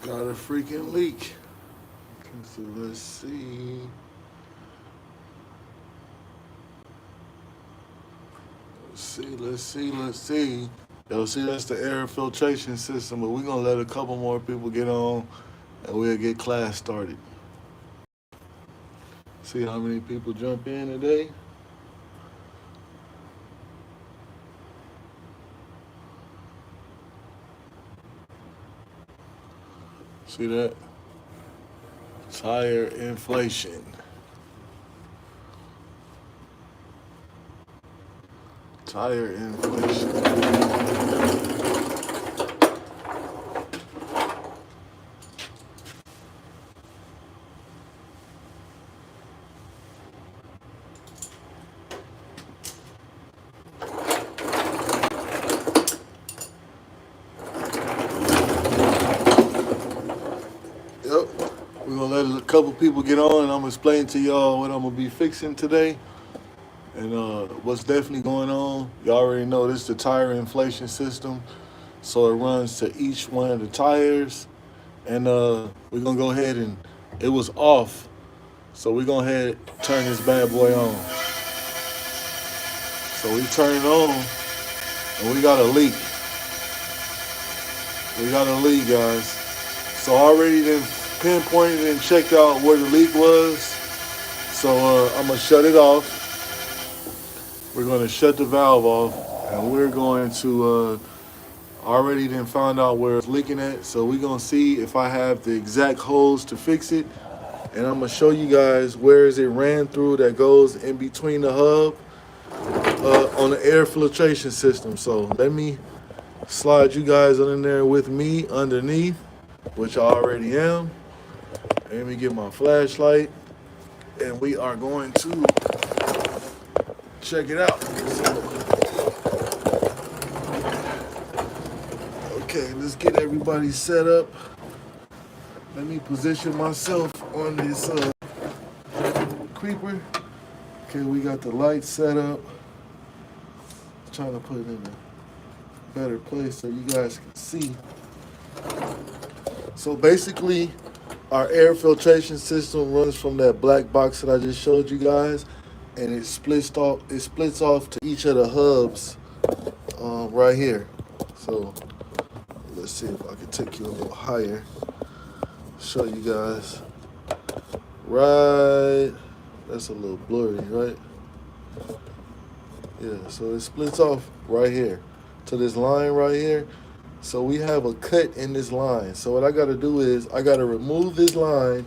Got a freaking leak. So let's see. Let's see. Yo, see, that's the air filtration system, but we're gonna let a couple more people get on and we'll get class started. See how many people jump in today. See that? Tire inflation. Tire inflation. Yep. We're gonna let a couple people get on and I'm gonna explain to y'all what I'm gonna be fixing today. And what's definitely going on. You already know this is the tire inflation system. So it runs to each one of the tires. And we're gonna go ahead and it was off. So we're gonna head turn this bad boy on. So we turn it on and we got a leak. We got a leak, guys. So I already then pinpointed and checked out where the leak was. So I'm gonna shut it off. We're gonna shut the valve off and we're going to already then found out where it's leaking at. So we're gonna see if I have the exact hose to fix it. And I'm gonna show you guys where is it ran through that goes in between the hub on the air filtration system. So let me slide you guys in there with me underneath, which I already am. Let me get my flashlight and we are going to check it out. Okay, let's get everybody set up. Let me position myself on this creeper. Okay, we got the lights set up. Trying to put it in a better place so you guys can see. So basically, our air filtration system runs from that black box that I just showed you guys, and it splits off. It splits off to each of the hubs right here. So let's see if I can take you a little higher. Show you guys. Right, that's a little blurry, right? Yeah, so it splits off right here to this line right here. So we have a cut in this line. So what I got to do is I got to remove this line,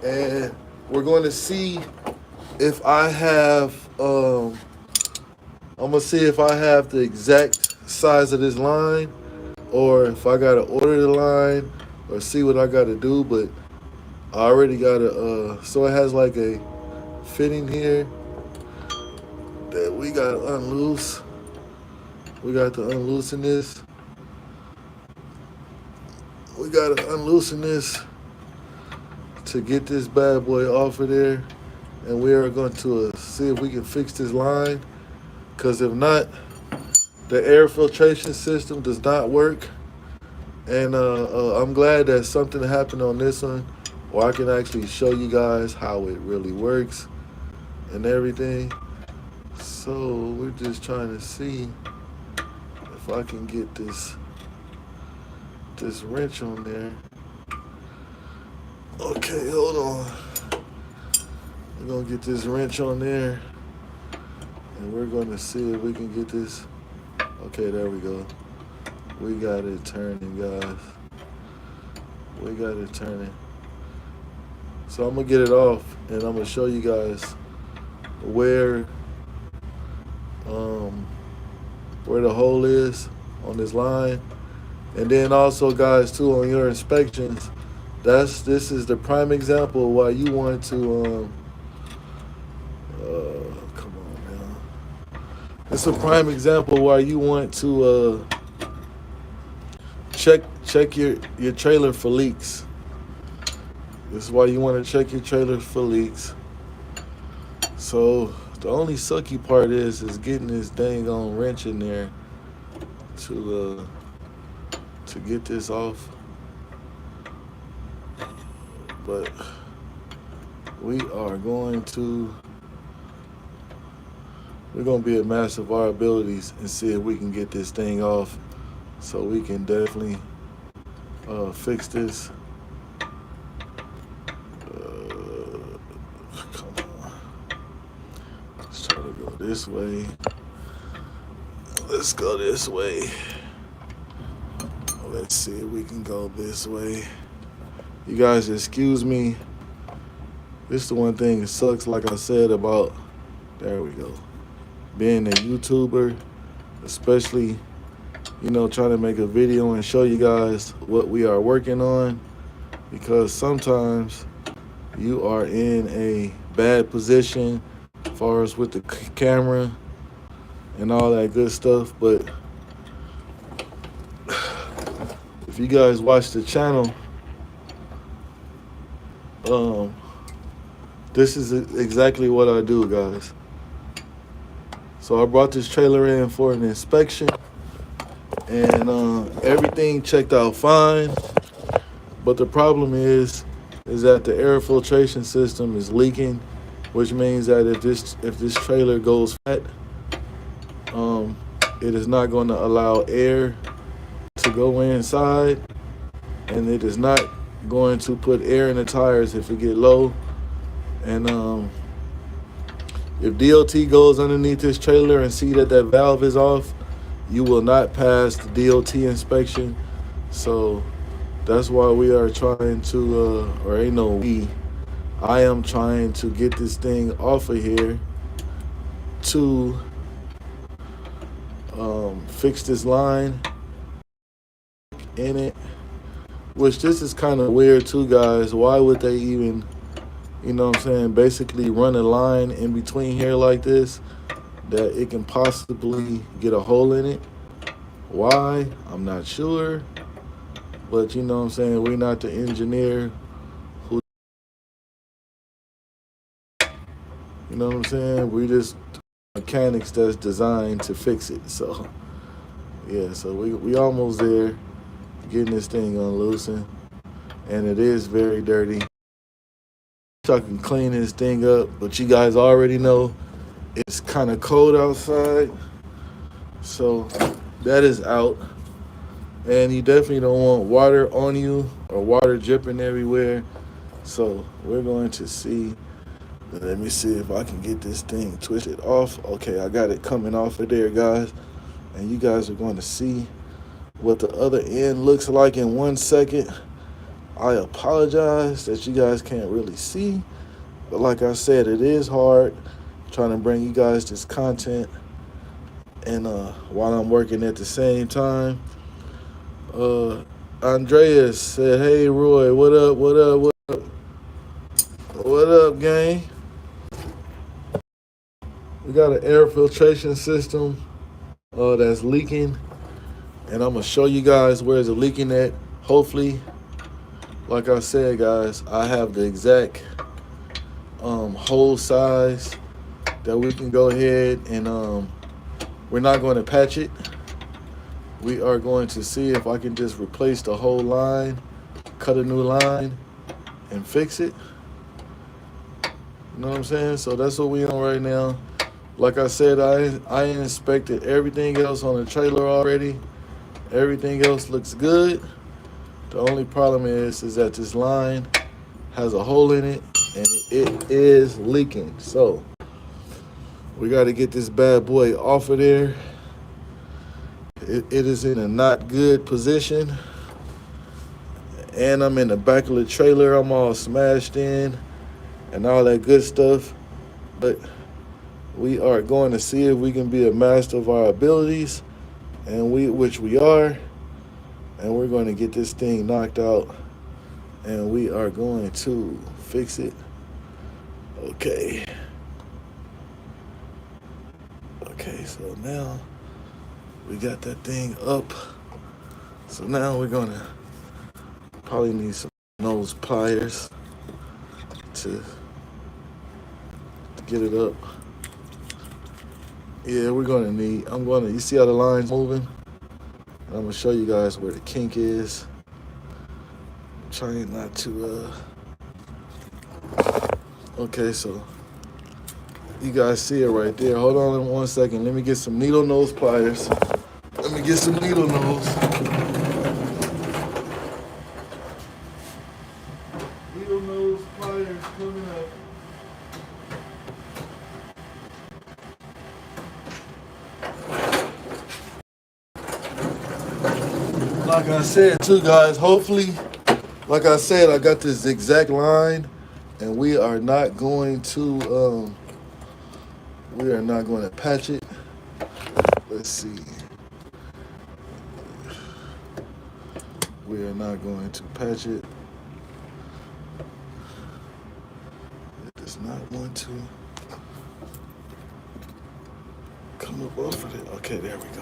and we're going to see if I have. I'm gonna see if I have the exact size of this line, or if I gotta order the line, or see what I gotta do. But I already got a. So it has like a fitting here that we gotta unloose. We got to unloosen this. We gotta unloosen this to get this bad boy off of there, and we are going to see if we can fix this line. Because if not, the air filtration system does not work. And I'm glad that something happened on this one, where I can actually show you guys how it really works and everything. So we're just trying to see if I can get this wrench on there. Okay, hold on. We're gonna get this wrench on there, and we're gonna see if we can get this. Okay, there we go. We got it turning, guys. We got it turning. So I'm gonna get it off, and I'm gonna show you guys where the hole is on this line. And then also, guys, too, on your inspections, this is the prime example of why you want to come on now. It's a prime example why you want to check your trailer for leaks. This is why you want to check your trailer for leaks. So The only sucky part is getting this dang on wrench in there to get this off. But we are going to we're gonna be a master of our abilities and see if we can get this thing off, so we can definitely fix this. Come on. Let's try to go this way. Let's go this way. Let's see if we can go this way. You guys excuse me. This is the one thing that sucks, like I said, about, there we go, being a YouTuber, especially, you know, trying to make a video and show you guys what we are working on, because sometimes you are in a bad position as far as with the camera and all that good stuff. But if you guys watch the channel, this is exactly what I do, guys. So I brought this trailer in for an inspection, and everything checked out fine. But the problem is that the air filtration system is leaking, which means that if this trailer goes flat, it is not going to allow air to go inside, and it is not going to put air in the tires if it get low. And if DOT goes underneath this trailer and see that valve is off, you will not pass the DOT inspection. So that's why we are trying to, I am trying to get this thing off of here to fix this line in it. Which, this is kind of weird too, guys. Why would they even, you know what I'm saying, basically run a line in between here like this that it can possibly get a hole in it? Why? I'm not sure. But you know what I'm saying, we're not the engineer who, you know what I'm saying, we just mechanics that's designed to fix it. So yeah, so we almost there, getting this thing unloosened, and it is very dirty. I can clean this thing up, but you guys already know it's kind of cold outside, so that is out. And you definitely don't want water on you or water dripping everywhere. So we're going to see. Let me see if I can get this thing twisted off. Okay, I got it coming off of there, guys. And you guys are going to see what the other end looks like in 1 second. I apologize that you guys can't really see. But like I said, it is hard trying to bring you guys this content, and while I'm working at the same time. Andreas said, "Hey Roy, what up, what up, what up? What up, gang?" We got an air filtration system that's leaking, and I'm gonna show you guys where is it leaking at. Hopefully, like I said, guys, I have the exact hole size that we can go ahead and we're not going to patch it. We are going to see if I can just replace the whole line, cut a new line, and fix it. You know what I'm saying? So that's what we on right now. Like I said, I inspected everything else on the trailer already. Everything else looks good. The only problem is that this line has a hole in it, and it is leaking. So we got to get this bad boy off of there. It is in a not good position, and I'm in the back of the trailer. I'm all smashed in and all that good stuff. But we are going to see if we can be a master of our abilities, and which we are, and we're going to get this thing knocked out, and we are going to fix it. Okay, so now we got that thing up. So now we're gonna probably need some nose pliers to get it up. Yeah, we're gonna need. You see how the line's moving? And I'm gonna show you guys where the kink is. I'm trying not to. Okay, so you guys see it right there. Hold on 1 second. Let me get some needle nose pliers. Let me get some needle nose. Needle nose pliers coming up. Like I said too, guys, hopefully, like I said, I got this exact line, and we are not going to patch it. Let's see. We are not going to patch it. It does not want to come up off of it. Okay, there we go.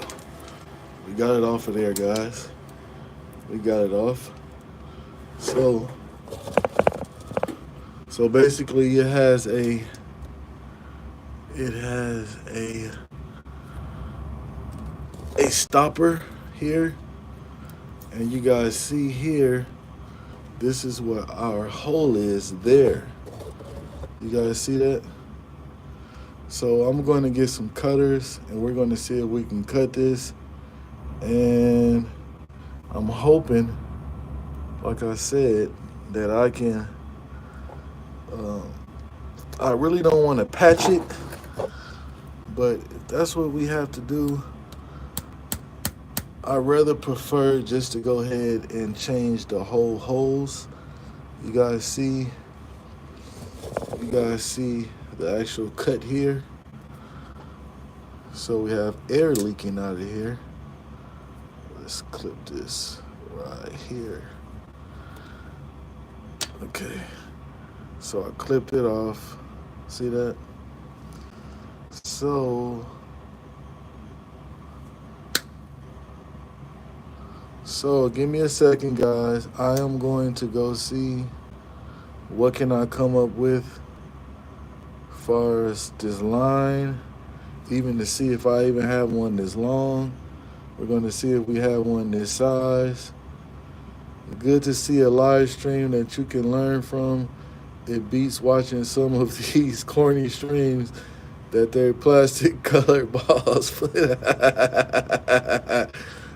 We got it off of there, guys. We got it off. So basically it has a stopper here, and you guys see here, this is where our hole is there. You guys see that? So I'm going to get some cutters, and we're going to see if we can cut this. And I'm hoping, like I said, that I can. I really don't want to patch it, but if that's what we have to do, I rather prefer just to go ahead and change the whole holes. You guys see the actual cut here. So we have air leaking out of here. Let's clip this right here. Okay, so I clipped it off. See that? So give me a second, guys. I am going to go see what can I come up with as far as this line, even to see if I even have one this long. We're going to see if we have one this size. Good to see a live stream that you can learn from. It beats watching some of these corny streams that they're plastic colored balls.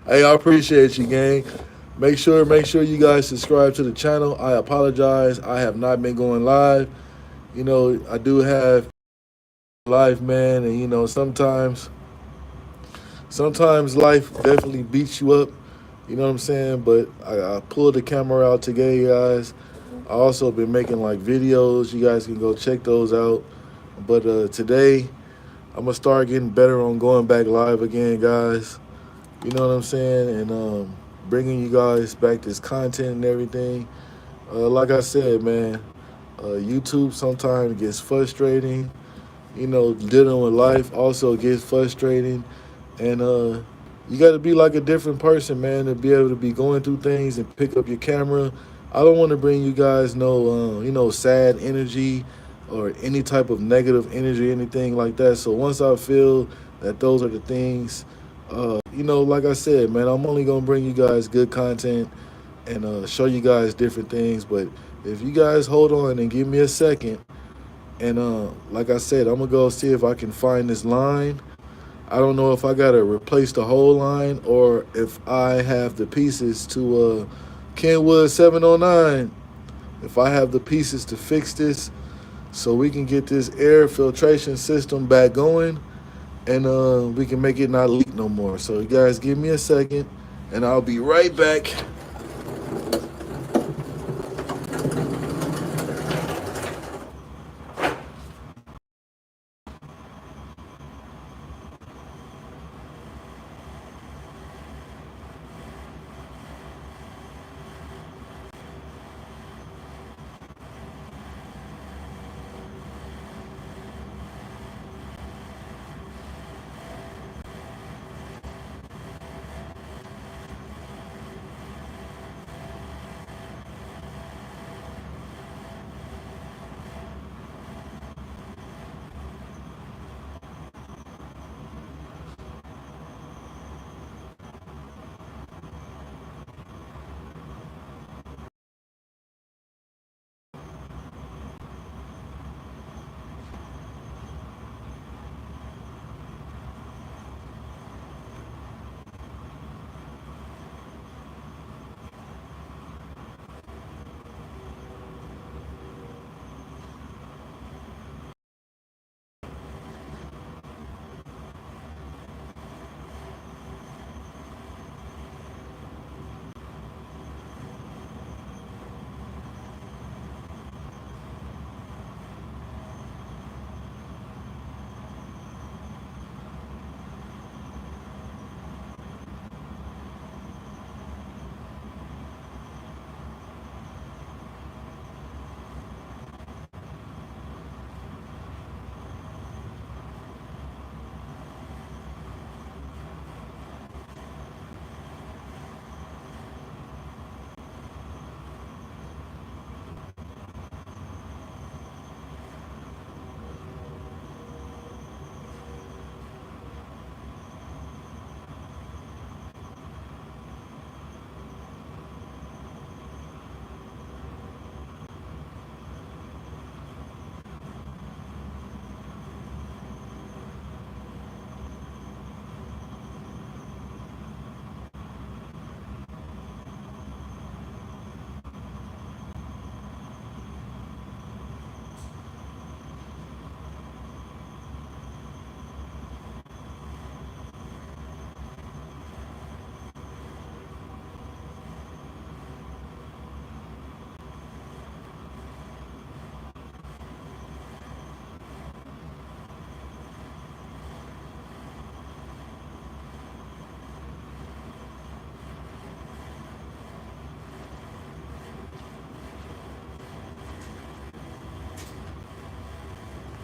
Hey, I appreciate you, gang. Make sure you guys subscribe to the channel. I apologize. I have not been going live. You know, I do have life, man, and you know, sometimes life definitely beats you up. You know what I'm saying? But I pulled the camera out today, guys. I also been making like videos. You guys can go check those out. But today, I'm gonna start getting better on going back live again, guys. You know what I'm saying? And bringing you guys back this content and everything. Like I said, man, YouTube sometimes gets frustrating. You know, dealing with life also gets frustrating. And you got to be like a different person, man, to be able to be going through things and pick up your camera. I don't want to bring you guys no, sad energy or any type of negative energy, anything like that. So once I feel that those are the things, like I said, man, I'm only going to bring you guys good content and show you guys different things. But if you guys hold on and give me a second, and like I said, I'm going to go see if I can find this line. I don't know if I got to replace the whole line or if I have the pieces to Kenwood 709. If I have the pieces to fix this so we can get this air filtration system back going and we can make it not leak no more. So you guys give me a second and I'll be right back.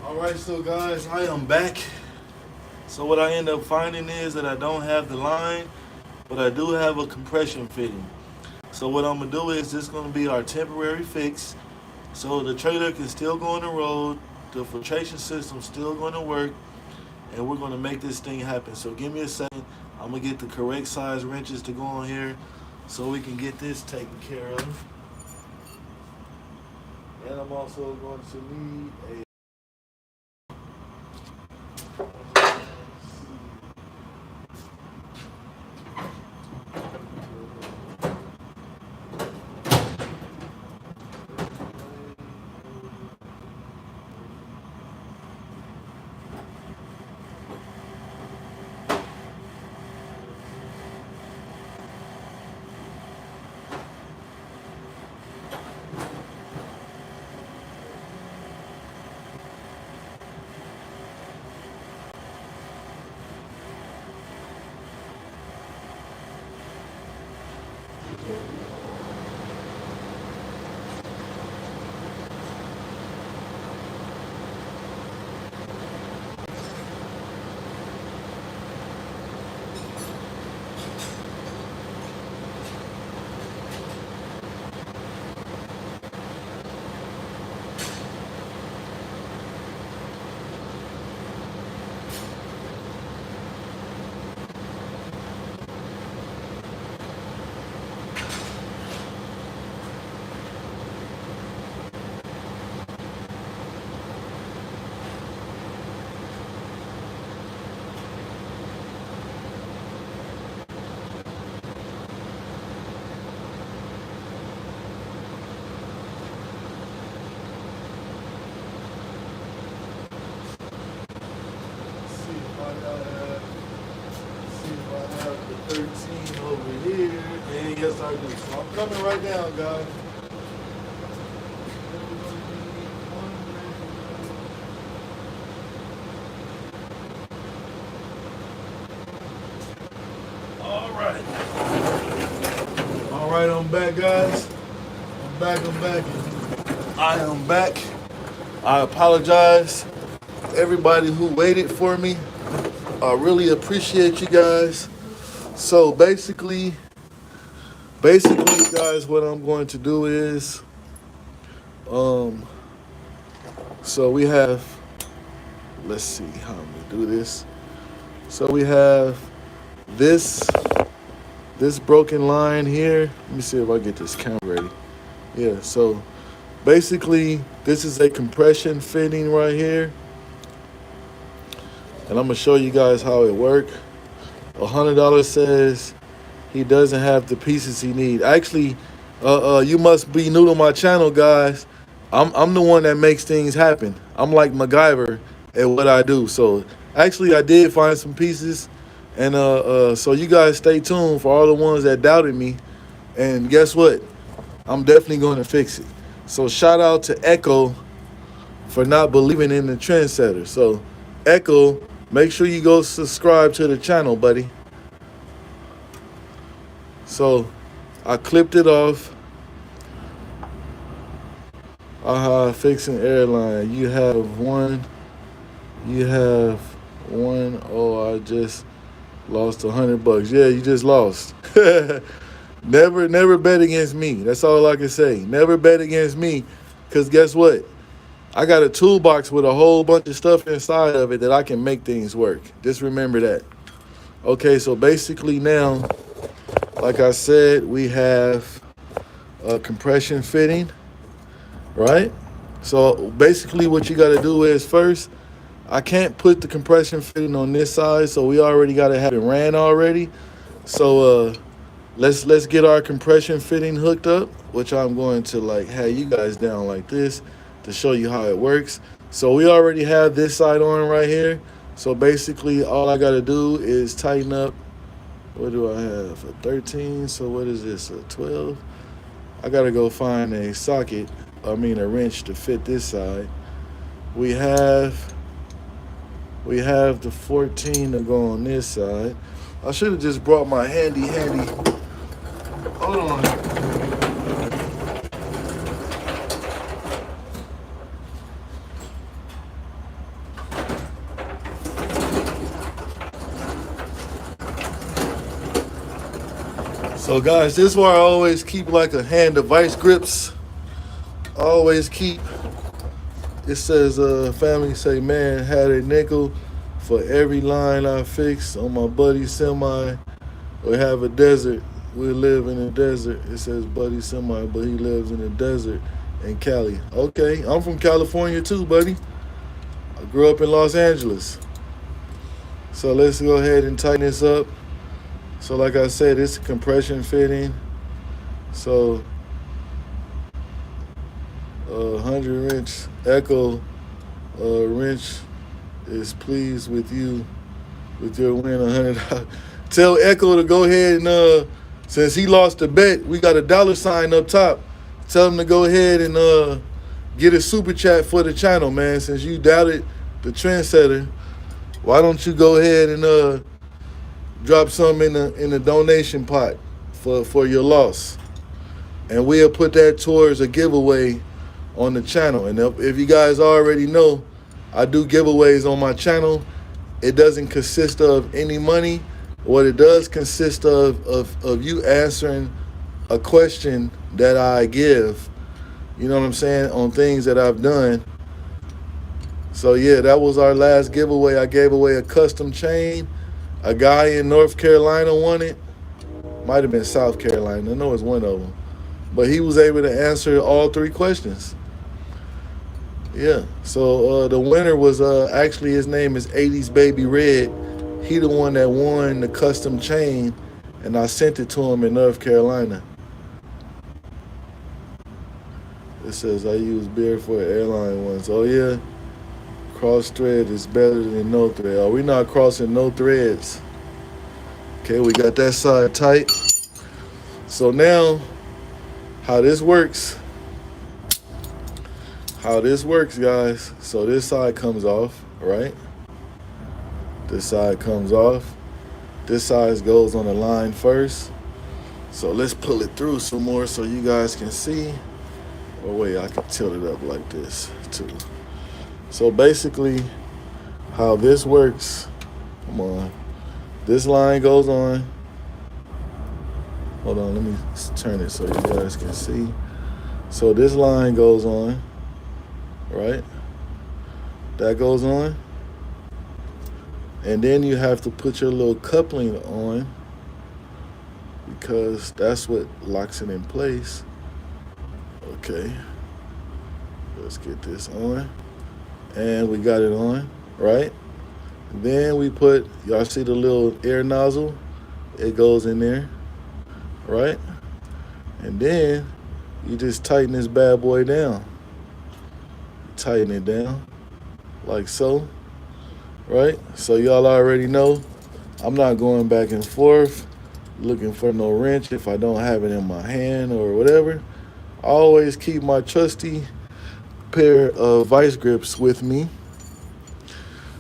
Alright, so guys, I am back. So what I end up finding is that I don't have the line, but I do have a compression fitting. So what I'm gonna do is this gonna be our temporary fix. So the trailer can still go on the road, the filtration system's still gonna work, and we're gonna make this thing happen. So give me a second. I'm gonna get the correct size wrenches to go on here so we can get this taken care of. And I'm also going to need a see if I have the 13 over here. And yes, I do. So I'm coming right down, guys. All right. All right, I'm back, guys. I'm back. I am back. I apologize to everybody who waited for me. I really appreciate you guys. So basically, guys, what I'm going to do is, so we have, let's see how I'm gonna do this. So we have this broken line here. Let me see if I get this camera ready. Yeah, so basically this is a compression fitting right here. And I'm gonna show you guys how it works. $100 says he doesn't have the pieces he needs. Actually, you must be new to my channel, guys. I'm the one that makes things happen. I'm like MacGyver at what I do. So actually, I did find some pieces, and so you guys stay tuned for all the ones that doubted me. And guess what? I'm definitely going to fix it. So shout out to Echo for not believing in the trendsetter. So Echo, make sure you go subscribe to the channel, buddy. So I clipped it off. Fixing airline. You have one. Oh, I just lost $100. Yeah, you just lost. Never bet against me. That's all I can say. Never bet against me, because guess what? I got a toolbox with a whole bunch of stuff inside of it that I can make things work. Just remember that. Okay, so basically now, like I said, we have a compression fitting, right? So basically what you got to do is first, I can't put the compression fitting on this side, so we already got to have it ran already. So let's get our compression fitting hooked up, which I'm going to like have you guys down like this to show you how it works. So we already have this side on right here. So basically all I got to do is tighten up. What do I have? A 13. So what is this? A 12. I got to go find a socket, a wrench to fit this side. We have the 14 to go on this side. I should have just brought my handy. Hold on. So guys, this is where I always keep like a hand of vice grips. I always keep, it says family say, man, had a nickel for every line I fix on my buddy semi. We have a desert. We live in a desert. It says buddy semi, but he lives in a desert in Cali. Okay, I'm from California too, buddy. I grew up in Los Angeles. So let's go ahead and tighten this up. So like I said, it's a compression fitting. So 100 wrench Echo wrench is pleased with you with your win $100. Tell Echo to go ahead and since he lost the bet, we got a $ up top. Tell him to go ahead and get a super chat for the channel, man. Since you doubted the trendsetter, why don't you go ahead and drop some in the donation pot for your loss, and we'll put that towards a giveaway on the channel. And if you guys already know, I do giveaways on my channel. It doesn't consist of any money. What it does consist of you answering a question that I give, you know what I'm saying, on things that I've done. So yeah, that was our last giveaway. I gave away a custom chain. A guy in North Carolina won it. Might have been South Carolina. I know it's one of them. But he was able to answer all 3 questions. Yeah. So the winner was actually, his name is 80s Baby Red. He the one that won the custom chain, and I sent it to him in North Carolina. It says I use beer for airline ones. Oh yeah, cross thread is better than no thread. Oh, we not crossing no threads. Okay, we got that side tight. So now, how this works, guys. So this side comes off, right? This side comes off. This side goes on the line first. So let's pull it through some more so you guys can see. Oh wait, I can tilt it up like this too. So basically, how this works, come on. This line goes on. Hold on, let me turn it so you guys can see. So this line goes on, right? That goes on. And then you have to put your little coupling on, because that's what locks it in place. Okay. Let's get this on. And we got it on, right? Then we put, y'all see the little air nozzle? It goes in there, right? And then you just tighten this bad boy down. Tighten it down like so, right? So y'all already know I'm not going back and forth looking for no wrench if I don't have it in my hand or whatever. I always keep my trusty pair of vice grips with me.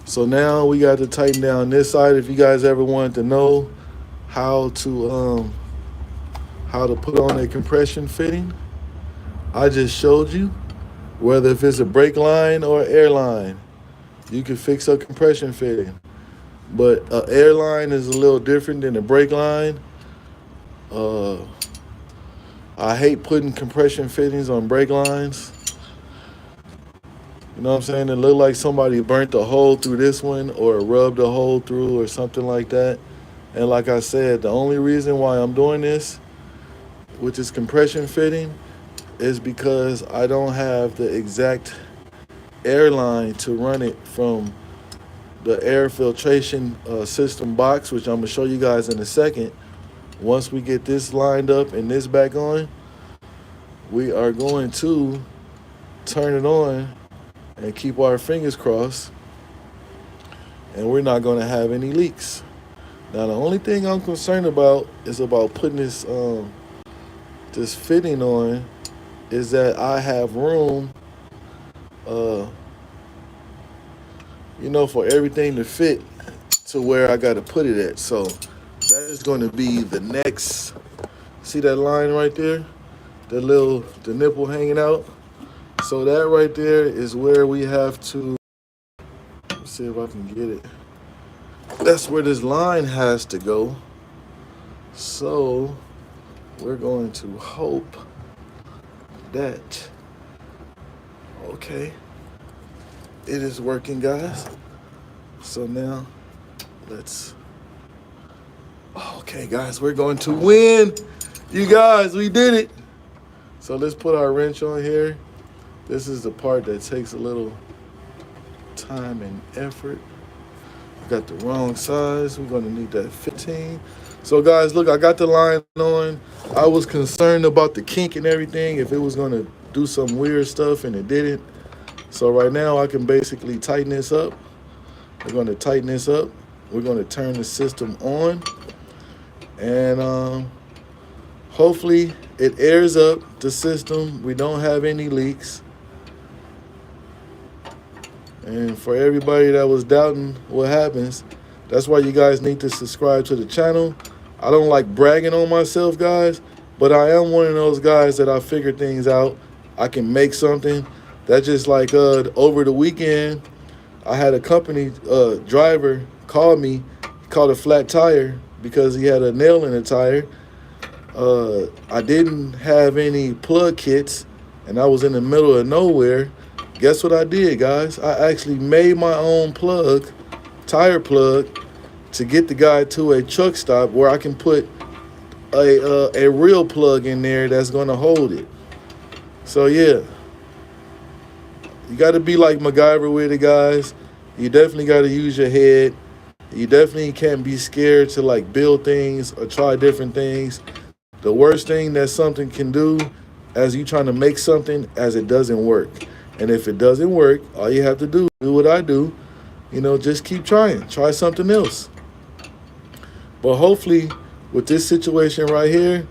So now we got to tighten down this side. If you guys ever wanted to know how to put on a compression fitting, I just showed you. Whether if it's a brake line or airline, you can fix a compression fitting. But an airline is a little different than a brake line. I hate putting compression fittings on brake lines. You know what I'm saying? It look like somebody burnt a hole through this one or rubbed a hole through or something like that. And like I said, the only reason why I'm doing this with this compression fitting is because I don't have the exact airline to run it from the air filtration system box, which I'm going to show you guys in a second. Once we get this lined up and this back on, we are going to turn it on and keep our fingers crossed, and we're not going to have any leaks. Now, the only thing I'm concerned about is about putting this this fitting on is that I have room, for everything to fit to where I got to put it at. So that is going to be the next. See that line right there? The nipple hanging out. So that right there is where we have to, let's see if I can get it. That's where this line has to go. So we're going to hope that, okay, it is working, guys. So now let's, okay, guys, we're going to win. You guys, we did it. So let's put our wrench on here. This is the part that takes a little time and effort. Got the wrong size. We're gonna need that 15. So guys, look, I got the line on. I was concerned about the kink and everything, if it was gonna do some weird stuff, and it didn't. So right now I can basically tighten this up. We're gonna tighten this up. We're gonna turn the system on, and hopefully it airs up the system. We don't have any leaks. And for everybody that was doubting what happens, that's why you guys need to subscribe to the channel. I don't like bragging on myself, guys, but I am one of those guys that I figure things out. I can make something. That's just like over the weekend, I had a company driver call me. He called a flat tire because he had a nail in the tire. I didn't have any plug kits, and I was in the middle of nowhere. Guess what I did, guys? I actually made my own plug, tire plug, to get the guy to a truck stop where I can put a real plug in there that's going to hold it. So, yeah. You got to be like MacGyver with it, guys. You definitely got to use your head. You definitely can't be scared to, like, build things or try different things. The worst thing that something can do as you trying to make something as it doesn't work. And if it doesn't work, all you have to do what I do, just keep trying. Try something else. But hopefully, with this situation right here,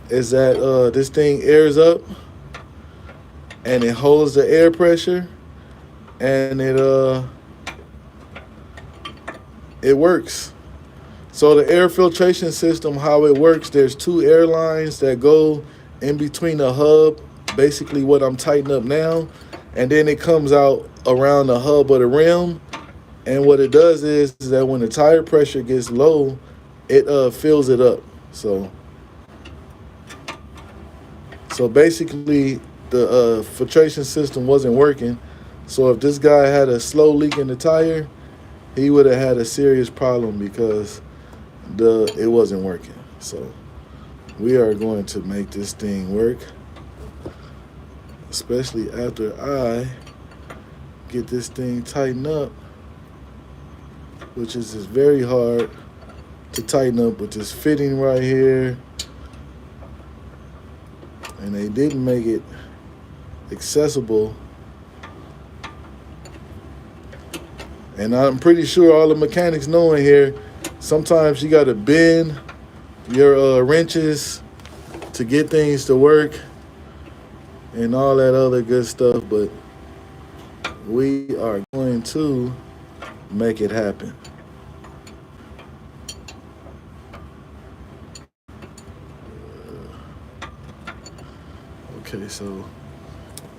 is that this thing airs up and it holds the air pressure, and it works. So the air filtration system, how it works, there's two air lines that go in between the hub, basically what I'm tightening up now. And then it comes out around the hub of the rim. And what it does is that when the tire pressure gets low, it fills it up. So basically, the filtration system wasn't working. So if this guy had a slow leak in the tire, he would have had a serious problem because it wasn't working. So we are going to make this thing work, especially after I get this thing tightened up, which is just very hard to tighten up with this fitting right here. And they didn't make it accessible. And I'm pretty sure all the mechanics know in here, sometimes you got to bend your wrenches to get things to work and all that other good stuff, but we are going to make it happen. Okay, so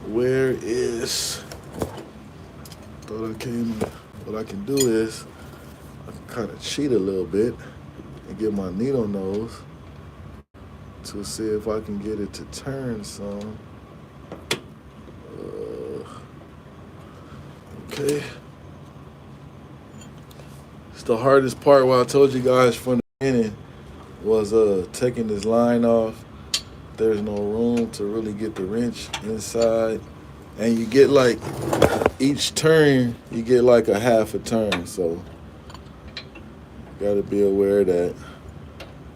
where is, what I can do is I can kind of cheat a little bit and get my needle nose to see if I can get it to turn some. Okay. It's the hardest part, what I told you guys from the beginning, was taking this line off. There's no room to really get the wrench inside. And you get like, each turn, you get like a half a turn. So, got to be aware of that.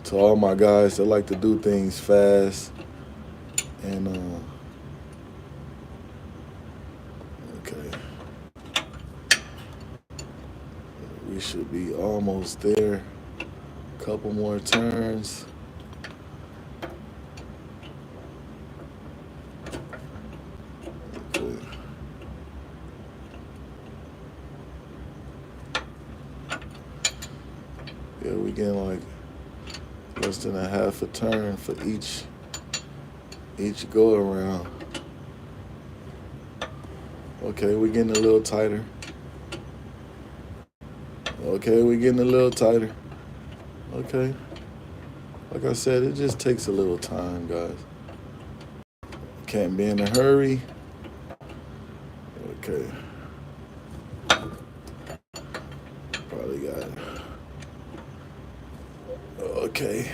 To all my guys that like to do things fast. And, okay. We should be almost there. Couple more turns. Okay. Yeah, we getting like less than a half a turn for each go around. Okay, we're getting a little tighter. Okay, we're getting a little tighter. Okay. Like I said, it just takes a little time, guys. Can't be in a hurry. Okay. Probably got it. Okay.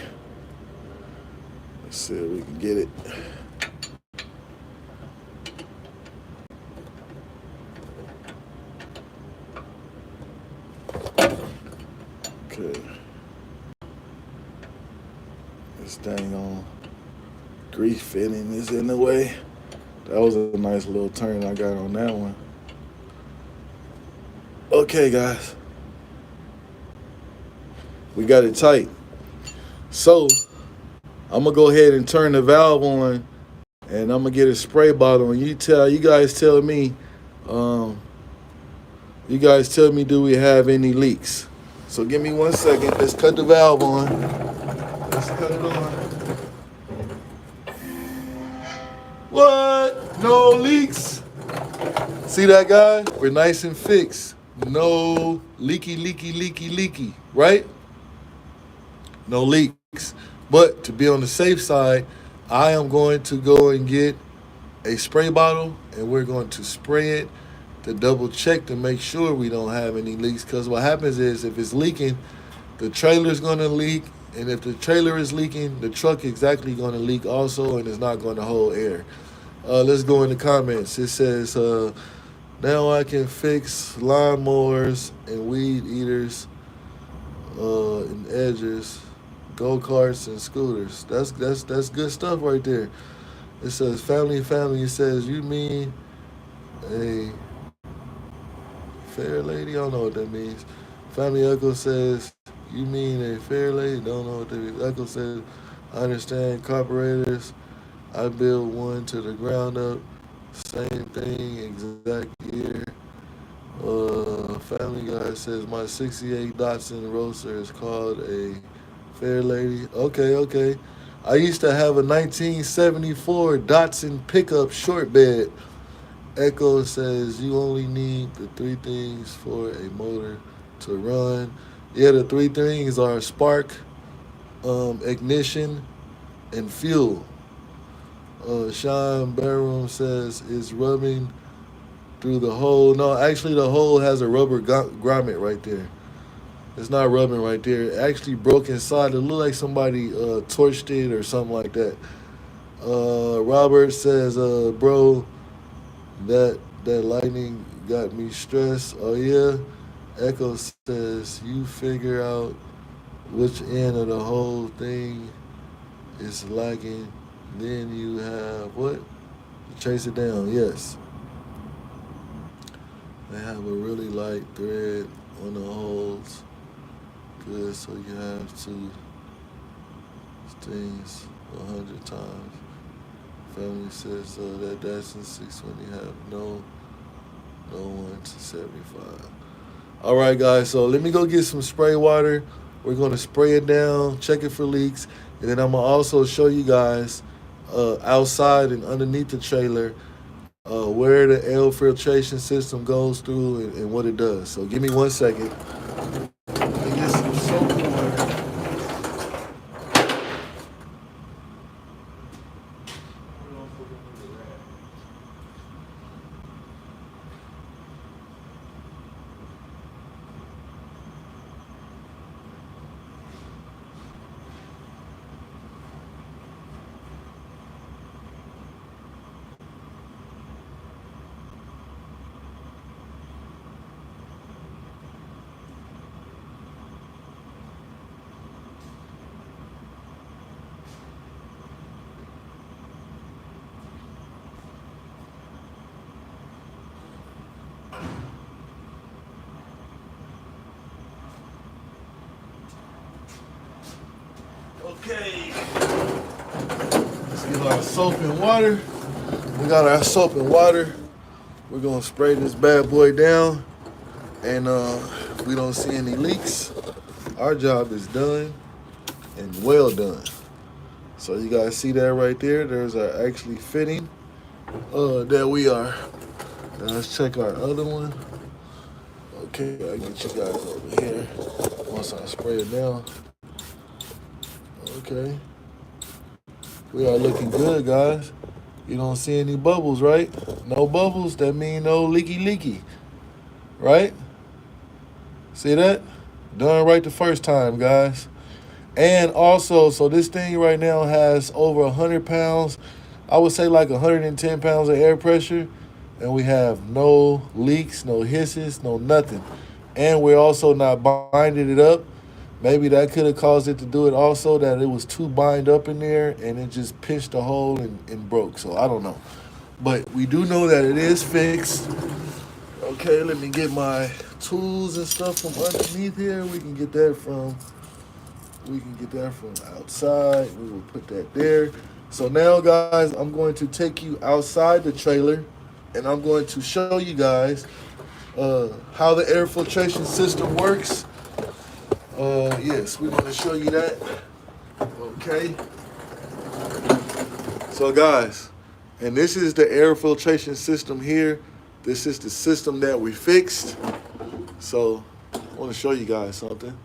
Let's see if we can get it. Okay. This dang on grease fitting is in the way. That was a nice little turn I got on that one. Okay, guys. We got it tight. So, I'm going to go ahead and turn the valve on, and I'm going to get a spray bottle, and you guys tell me, do we have any leaks? So give me 1 second. Let's cut the valve on. Let's cut it on. What? No leaks? See that, guys? We're nice and fixed. No leaky, right? No leaks. But to be on the safe side, I am going to go and get a spray bottle, and we're going to spray it to double check to make sure we don't have any leaks. Because what happens is if it's leaking, the trailer's going to leak. And if the trailer is leaking, the truck is exactly going to leak also, and it's not going to hold air. Let's go in the comments. It says, now I can fix lawnmowers and weed eaters and edges, go-karts and scooters. That's good stuff right there. It says, family. It says, you mean a fair lady? I don't know what that means. Family Echo says, you mean a fair lady? Don't know what that means. Echo says, I understand carburetors. I built one to the ground up. Same thing, exact year. Family Guy says, my 68 Datsun Roadster is called a fair lady. Okay. I used to have a 1974 Datsun pickup short bed. Echo says, you only need the 3 things for a motor to run. Yeah, the 3 things are spark, ignition, and fuel. Sean Barroom says, it's rubbing through the hole. No, actually the hole has a rubber grommet right there. It's not rubbing right there. It actually broke inside. It looked like somebody torched it or something like that. Robert says, bro, that lightning got me stressed. Oh, yeah? Echo says, you figure out which end of the whole thing is lagging. Then you have what? Chase it down, yes. They have a really light thread on the holes. Good, so you have 2 things 100 times. Family says that's in 620 have no 1 to 75. All right, guys, so let me go get some spray water. We're going to spray it down, check it for leaks, and then I'm going to also show you guys outside and underneath the trailer where the air filtration system goes through and what it does. So give me 1 second. Let me get some soap water. Okay, let's get our soap and water. We got our soap and water. We're gonna spray this bad boy down, and if we don't see any leaks, our job is done and well done. So you guys see that right there? There's our actually fitting. There we are. Now let's check our other one. Okay, I get you guys over here. Once I spray it down. Okay. We are looking good, guys. You don't see any bubbles, right? No bubbles, that mean no leaky, right? See that? Done right the first time, guys. And also, so this thing right now has over 100 pounds. I would say like 110 pounds of air pressure. And we have no leaks, no hisses, no nothing. And we're also not binding it up. Maybe that could have caused it to do it also, that it was too bind up in there and it just pinched a hole and broke. So I don't know. But we do know that it is fixed. Okay, let me get my tools and stuff from underneath here. We can get that from outside. We will put that there. So now, guys, I'm going to take you outside the trailer, and I'm going to show you guys how the air filtration system works. Yes, we're going to show you that. Okay. So, guys, and this is the air filtration system here. This is the system that we fixed. So, I want to show you guys something.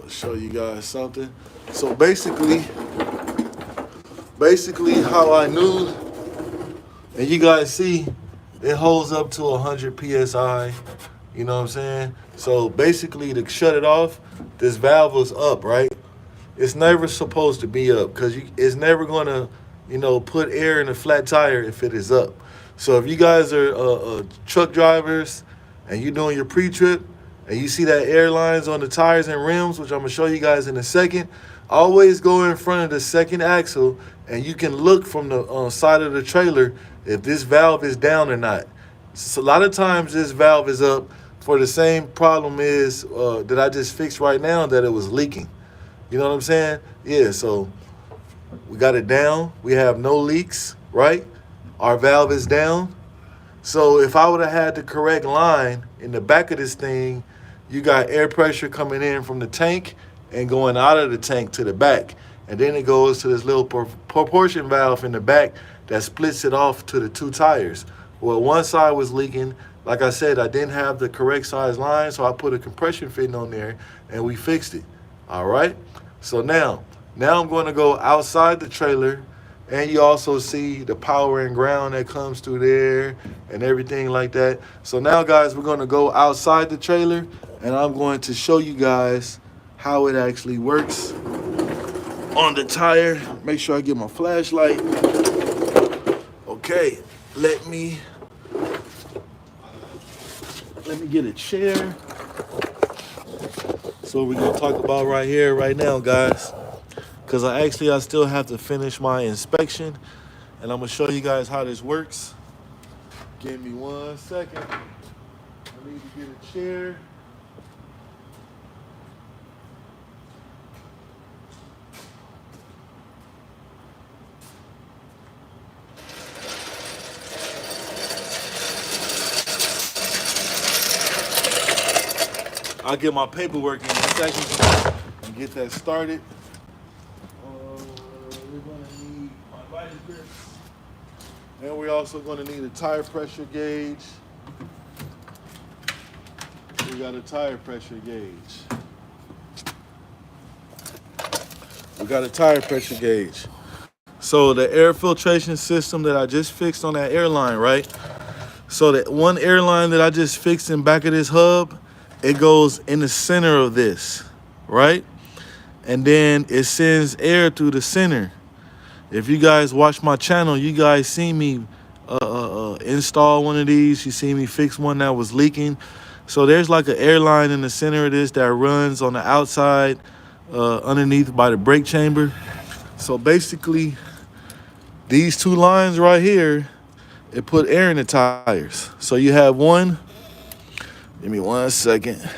So basically how I knew, and you guys see, it holds up to 100 psi. You know what I'm saying? So basically, to shut it off, this valve was up, right? It's never supposed to be up because it's never gonna, put air in a flat tire if it is up. So if you guys are truck drivers and you're doing your pre-trip, and you see that air lines on the tires and rims, which I'm going to show you guys in a second, always go in front of the second axle, and you can look from the side of the trailer if this valve is down or not. So a lot of times this valve is up for the same problem is that I just fixed right now, that it was leaking. You know what I'm saying? Yeah, so we got it down. We have no leaks, right? Our valve is down. So if I would have had the correct line in the back of this thing, you got air pressure coming in from the tank and going out of the tank to the back. And then it goes to this little proportion valve in the back that splits it off to the two tires. Well, one side was leaking. Like I said, I didn't have the correct size line, so I put a compression fitting on there and we fixed it. All right? So now I'm going to go outside the trailer, and you also see the power and ground that comes through there and everything like that. So now, guys, we're going to go outside the trailer, and I'm going to show you guys how it actually works on the tire. Make sure I get my flashlight. Okay, let me get a chair. So we're going to talk about right here, right now, guys. Because I still have to finish my inspection. And I'm going to show you guys how this works. Give me 1 second. I need to get a chair. I'll get my paperwork in a second and get that started. We're going to need my vice grips. And we're also going to need a tire pressure gauge. We got a tire pressure gauge. So the air filtration system that I just fixed on that airline, right? So that one airline that I just fixed in back of this hub, it goes in the center of this, right? And then it sends air through the center. If you guys watch my channel, you guys see me install one of these. You see me fix one that was leaking. So there's like an airline in the center of this that runs on the outside underneath by the brake chamber. So basically, these two lines right here, it put air in the tires. So you have one. Give me 1 second.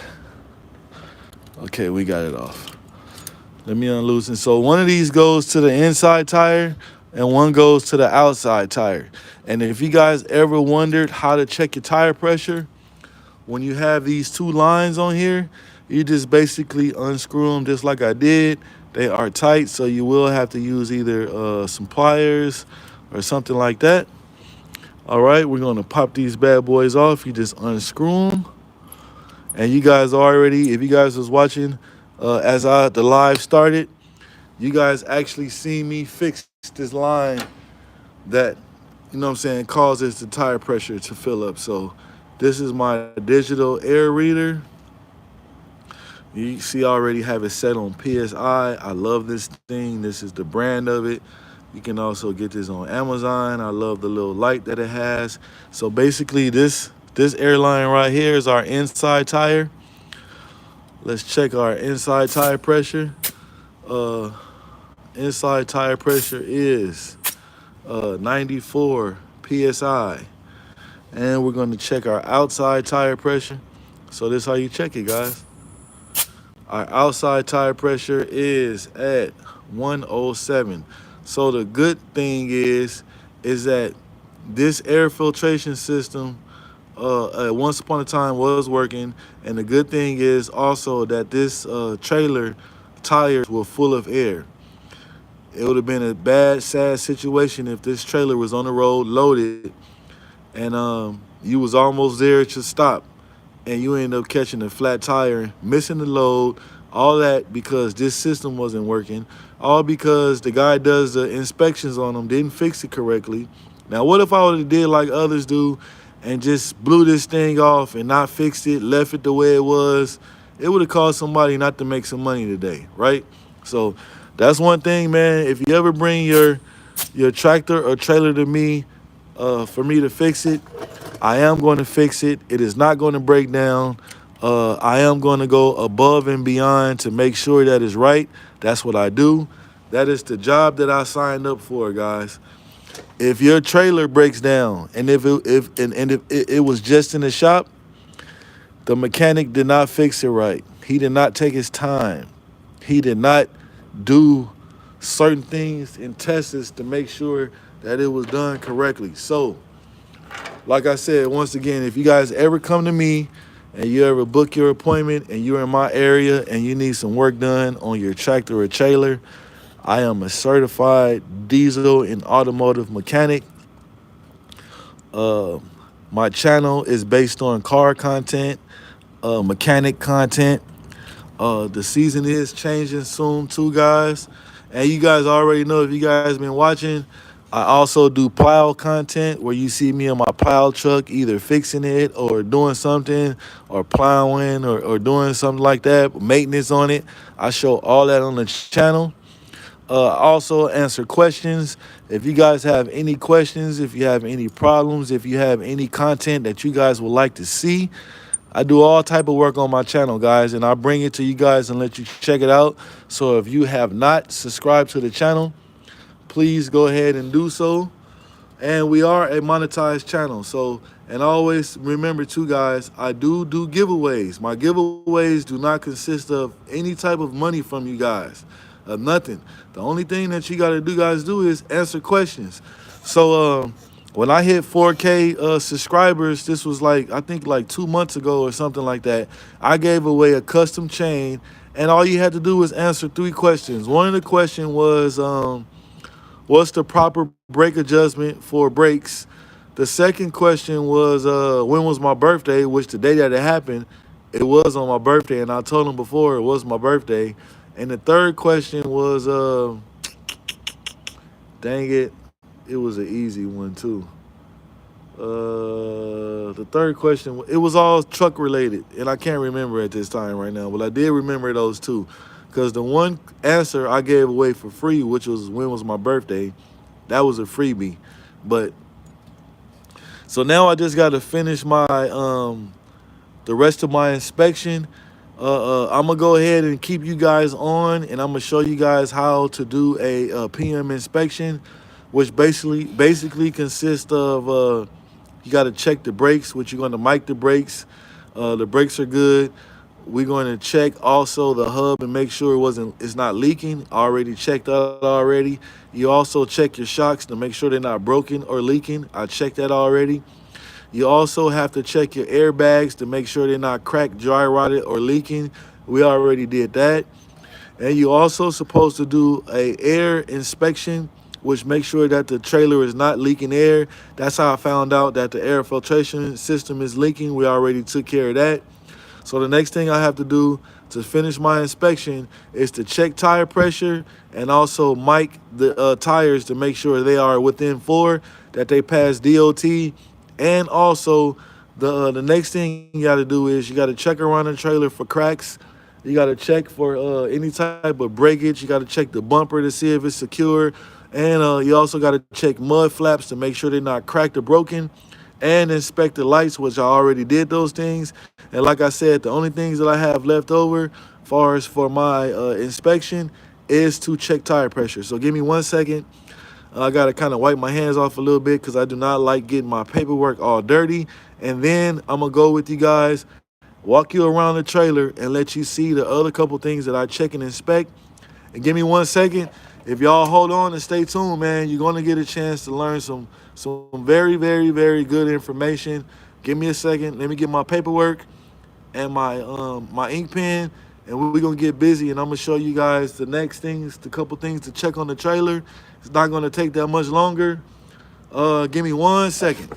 Okay, we got it off. Let me unloosen. So one of these goes to the inside tire and one goes to the outside tire. And if you guys ever wondered how to check your tire pressure, when you have these two lines on here, you just basically unscrew them just like I did. They are tight, so you will have to use either some pliers or something like that. All right, we're going to pop these bad boys off. You just unscrew them. And you guys already, if you guys was watching the live started, you guys actually see me fix this line that, you know what I'm saying, causes the tire pressure to fill up. So this is my digital air reader. You see I already have it set on PSI. I love this thing. This is the brand of it. You can also get this on Amazon. I love the little light that it has. So basically this airline right here is our inside tire. Let's check our inside tire pressure. Uh, inside tire pressure is 94 psi, and we're going to check our outside tire pressure. So this is how you check it, guys. Our outside tire pressure is at 107. So the good thing is that this air filtration system once upon a time was working, and the good thing is also that this trailer tires were full of air. It would have been a bad, sad situation if this trailer was on the road loaded and you was almost there to stop and you end up catching a flat tire, missing the load, all that because this system wasn't working, all because the guy does the inspections on them, didn't fix it correctly. Now, what if I would have did like others do and just blew this thing off and not fixed it, left it the way it was? It would have caused somebody not to make some money today, right? So that's one thing, man. If you ever bring your tractor or trailer to me for me to fix it, I am going to fix it. It is not going to break down. I am going to go above and beyond to make sure that it's right. That's what I do. That is the job that I signed up for, guys. If your trailer breaks down and if it was just in the shop, the mechanic did not fix it right. He did not take his time. He did not do certain things and tests to make sure that it was done correctly. So, like I said, once again, if you guys ever come to me and you ever book your appointment and you're in my area and you need some work done on your tractor or trailer, I am a certified diesel and automotive mechanic. My channel is based on car content, mechanic content. The season is changing soon too, guys. And you guys already know, if you guys been watching, I also do plow content where you see me in my plow truck either fixing it or doing something or plowing or doing something like that, maintenance on it. I show all that on the channel. Also answer questions. If you guys have any questions, if you have any problems, if you have any content that you guys would like to see, I do all type of work on my channel, guys, and I bring it to you guys and let you check it out. So if you have not subscribed to the channel, please go ahead and do so. And we are a monetized channel. So, and always remember too, guys, I do giveaways. My giveaways do not consist of any type of money from you guys. Nothing. The only thing that you got to do, guys, is answer questions. So when I hit 4K subscribers, this was like, I think like 2 months ago or something like that, I gave away a custom chain, and all you had to do was answer 3 questions. One of the questions was, what's the proper brake adjustment for brakes? The second question was, when was my birthday, which the day that it happened, it was on my birthday, and I told them before it was my birthday. And the third question was, dang it was an easy one too. The third question, it was all truck related, and I can't remember at this time right now, but I did remember those two. Because the one answer I gave away for free, which was when was my birthday, that was a freebie. But so now I just got to finish my the rest of my inspection. I'm gonna go ahead and keep you guys on, and I'm gonna show you guys how to do a PM inspection, which basically consists of you got to check the brakes, which you're going to mic the brakes. The brakes are good. We're going to check also the hub and make sure it's not leaking. I already checked that already. You also check your shocks to make sure they're not broken or leaking. I checked that already. You also have to check your airbags to make sure they're not cracked, dry rotted, or leaking. We already did that. And you also supposed to do a air inspection, which makes sure that the trailer is not leaking air. That's how I found out that the air filtration system is leaking. We already took care of that. So the next thing I have to do to finish my inspection is to check tire pressure and also mic the tires to make sure they are within 4, that they pass DOT, and also the next thing you got to do is you got to check around the trailer for cracks. You got to check for any type of breakage. You got to check the bumper to see if it's secure, and you also got to check mud flaps to make sure they're not cracked or broken, and inspect the lights, which I already did those things. And like I said, the only things that I have left over, far as for my inspection, is to check tire pressure. So give me 1 second. I got to kind of wipe my hands off a little bit because I do not like getting my paperwork all dirty. And then I'm going to go with you guys, walk you around the trailer, and let you see the other couple things that I check and inspect. And give me 1 second. If y'all hold on and stay tuned, man, you're going to get a chance to learn some very, very, very good information. Give me a second. Let me get my paperwork and my ink pen, and we're gonna get busy. And I'm gonna show you guys the next things, the couple things to check on the trailer. It's not gonna take that much longer. Give me 1 second.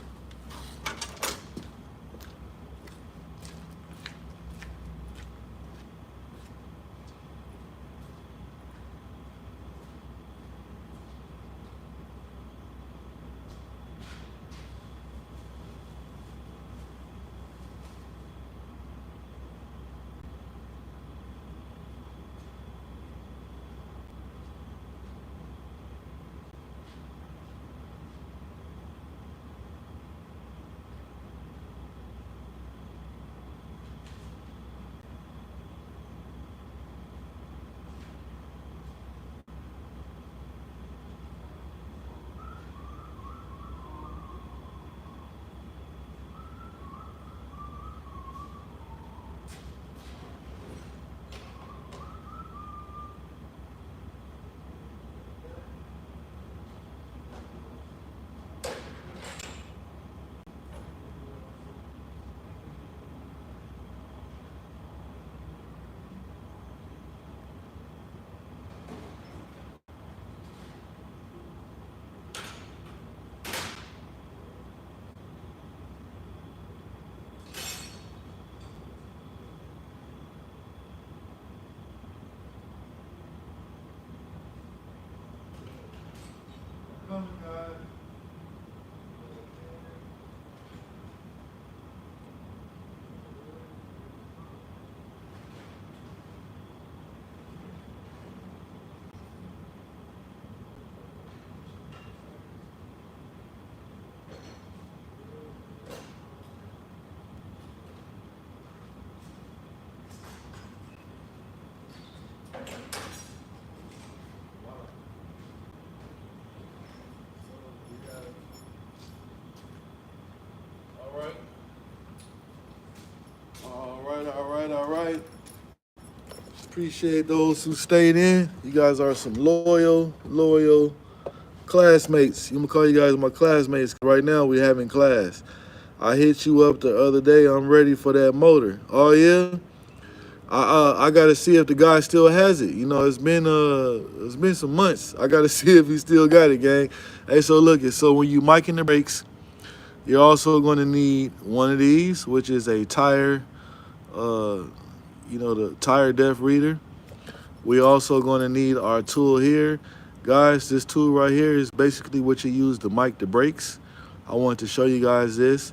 All right. Appreciate those who stayed in. You guys are some loyal classmates. I'm gonna call you guys my classmates. Right now we having class. I hit you up the other day. I'm ready for that motor. Oh yeah. I gotta see if the guy still has it. You know, it's been some months. I gotta see if he still got it, gang. Hey, so look it. So when you micing the brakes, you're also going to need one of these, which is a tire, uh, the tire depth reader. We also going to need our tool here. Guys, this tool right here is basically what you use to mic the brakes. I want to show you guys this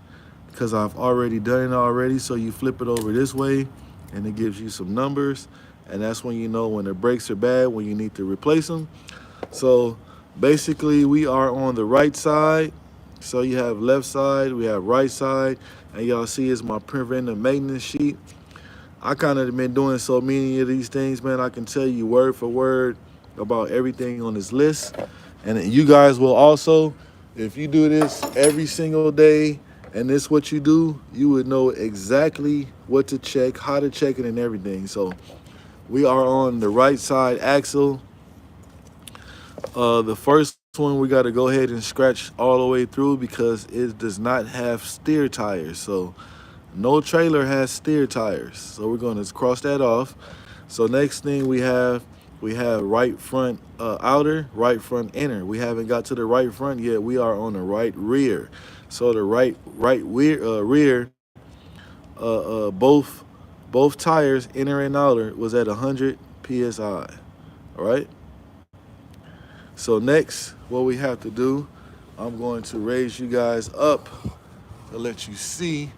because I've already done it already. So you flip it over this way and it gives you some numbers. And that's when you know when the brakes are bad, when you need to replace them. So basically we are on the right side. So you have left side, we have right side, and y'all see is my preventive maintenance sheet. I kind of been doing so many of these things, man. I can tell you word for word about everything on this list. And you guys will also, if you do this every single day and this what you do, you would know exactly what to check, how to check it, and everything. So we are on the right side axle. The first one we got to go ahead and scratch all the way through because it does not have steer tires. So no trailer has steer tires. So we're going to cross that off. So next thing we have right front outer, right front inner. We haven't got to the right front yet. We are on the right rear. So the right rear, both both tires, inner and outer, was at 100 PSI, all right? So next, what we have to do, I'm going to raise you guys up to let you see.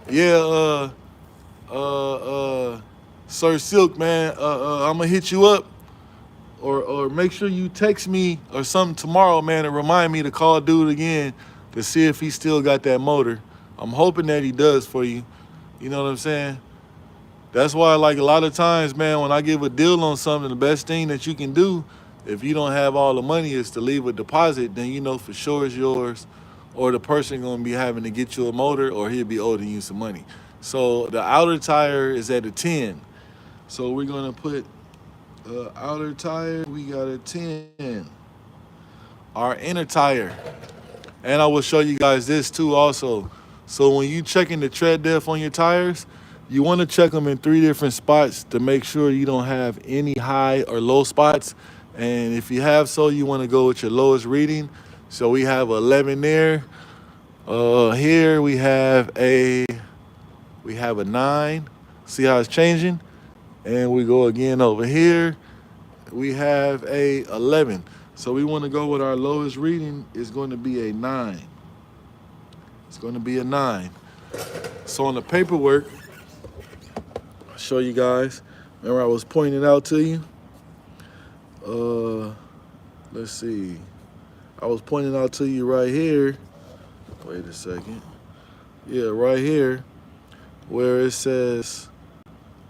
Yeah, Sir Silk, man, I'm gonna hit you up, or make sure you text me or something tomorrow, man, and remind me to call dude again to see if he still got that motor. I'm hoping that he does for you. You know what I'm saying? That's why, like, a lot of times, man, when I give a deal on something, the best thing that you can do, if you don't have all the money, is to leave a deposit. Then you know for sure it's yours, or the person gonna be having to get you a motor, or he'll be owing you some money. So the outer tire is at a 10. So we're gonna put outer tire. We got a 10. Our inner tire, and I will show you guys this too also. So when you checking the tread depth on your tires, you want to check them in 3 different spots to make sure you don't have any high or low spots. And if you have so, you want to go with your lowest reading. So we have 11 there. Here we have a 9. See how it's changing? And we go again over here. We have a 11. So we want to go with our lowest reading is going to be a 9. It's going to be a 9. So on the paperwork, I'll show you guys. Remember I was pointing out to you? Let's see. I was pointing out to you right here. Wait a second. Yeah, right here where it says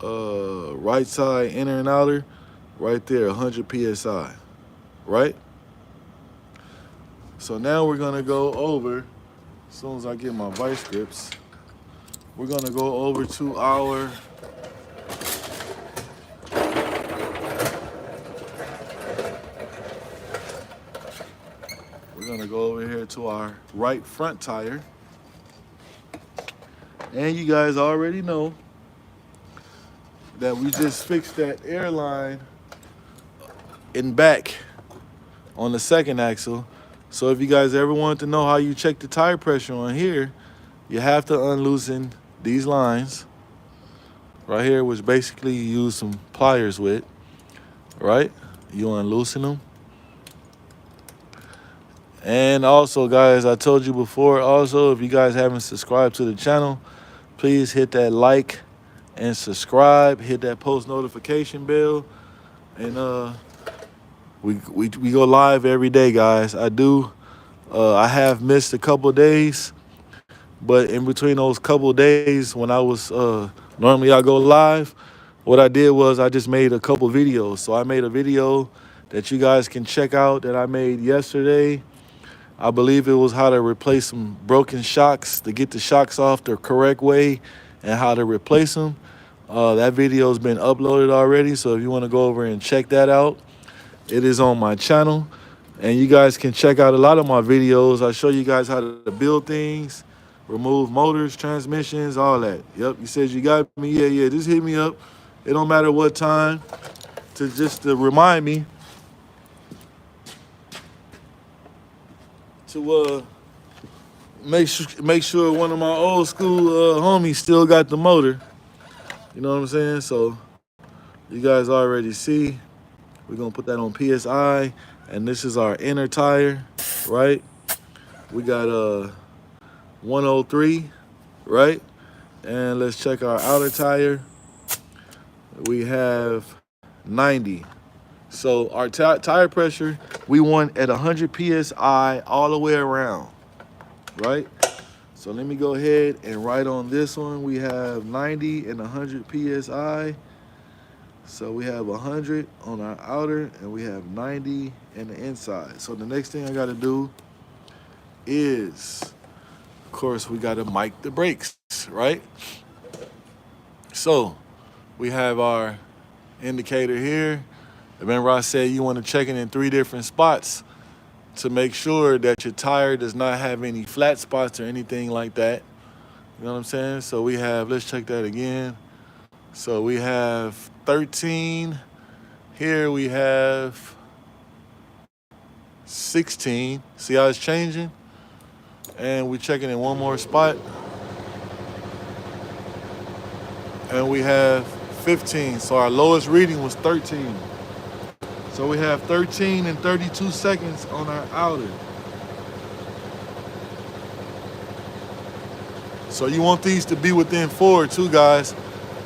right side, inner and outer, right there, 100 PSI, right? So now we're gonna go over, as soon as I get my vice grips, we're gonna go over to our right front tire. And you guys already know that we just fixed that airline in back on the second axle. So if you guys ever wanted to know how you check the tire pressure on here, you have to unloosen these lines right here, which basically you use some pliers with, right? You unloosen them. And also, guys, I told you before, also, if you guys haven't subscribed to the channel, please hit that like and subscribe, hit that post notification bell, and we go live every day, guys. I have missed a couple days, but in between those couple days when I was normally I go live, what I did was I just made a couple videos. So I made a video that you guys can check out that I made yesterday. I believe it was how to replace some broken shocks, to get the shocks off the correct way and how to replace them. That video has been uploaded already, so if you want to go over and check that out, it is on my channel. And you guys can check out a lot of my videos. I show you guys how to build things, remove motors, transmissions, all that. Yep, you said you got me. Yeah, just hit me up. It don't matter what time, to remind me to make sure one of my old school homies still got the motor. You know what I'm saying? So you guys already see. We're gonna put that on PSI, and this is our inner tire, right? We got 103, right? And let's check our outer tire. We have 90. So our tire pressure, we want at 100 PSI all the way around, right? So let me go ahead and write on this one. We have 90 and 100 PSI. So we have 100 on our outer and we have 90 in the inside. So the next thing I gotta do is, of course, we gotta mic the brakes, right? So we have our indicator here. Remember I said you want to check it in 3 different spots to make sure that your tire does not have any flat spots or anything like that. You know what I'm saying? So we have, let's check that again. So we have 13. Here we have 16. See how it's changing? And we're checking in one more spot. and we have 15. So our lowest reading was 13. So we have 13 and 32 seconds on our outer. So you want these to be within 4 too, guys.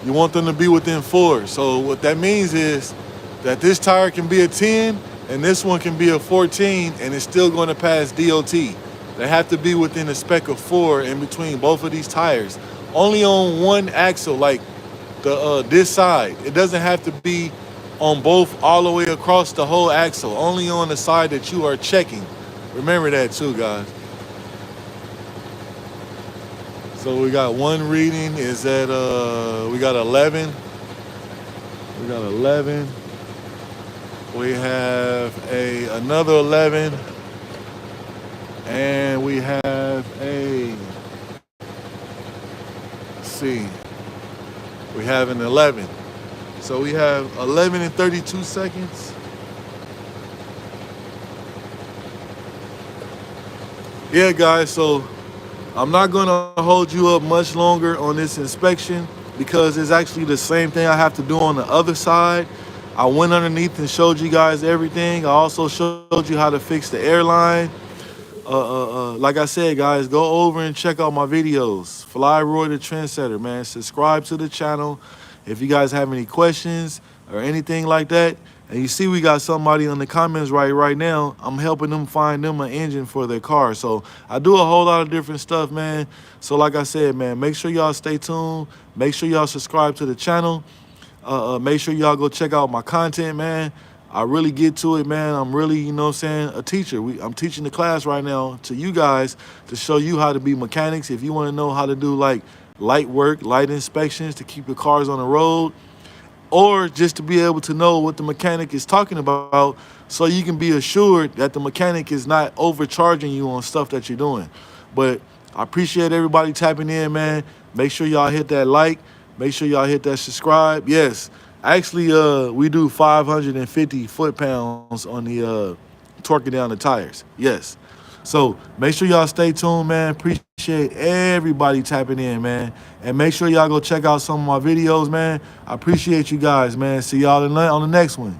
You want them to be within 4. So what that means is that this tire can be a 10 and this one can be a 14 and it's still going to pass DOT. They have to be within a spec of 4 in between both of these tires. Only on one axle, like this side. It doesn't have to be on both all the way across the whole axle. Only on the side that you are checking. Remember that too, guys. So we got one reading is at we got 11. We got 11. We have another 11. And we have let's see. We have an 11. So we have 11 and 32 seconds. Yeah, guys, so I'm not going to hold you up much longer on this inspection because it's actually the same thing I have to do on the other side. I went underneath and showed you guys everything. I also showed you how to fix the airline. Like I said, guys, go over and check out my videos. Fly Roy the Trend Setter, man. Subscribe to the channel. If you guys have any questions or anything like that, and you see we got somebody in the comments right now, I'm helping them find them an engine for their car. So I do a whole lot of different stuff, man. So like I said, man, make sure y'all stay tuned. Make sure y'all subscribe to the channel. Make sure y'all go check out my content, man. I really get to it, man. I'm really, you know what I'm saying, a teacher. I'm teaching the class right now to you guys to show you how to be mechanics. If you want to know how to do like light work, light inspections to keep your cars on the road, or just to be able to know what the mechanic is talking about so you can be assured that the mechanic is not overcharging you on stuff that you're doing. But I appreciate everybody tapping in, man. Make sure y'all hit that like. Make sure y'all hit that subscribe. Yes, actually, we do 550 foot-pounds on the torquing down the tires. Yes. So make sure y'all stay tuned, man. Appreciate everybody tapping in, man. And make sure y'all go check out some of my videos, man. I appreciate you guys, man. See y'all on the next one.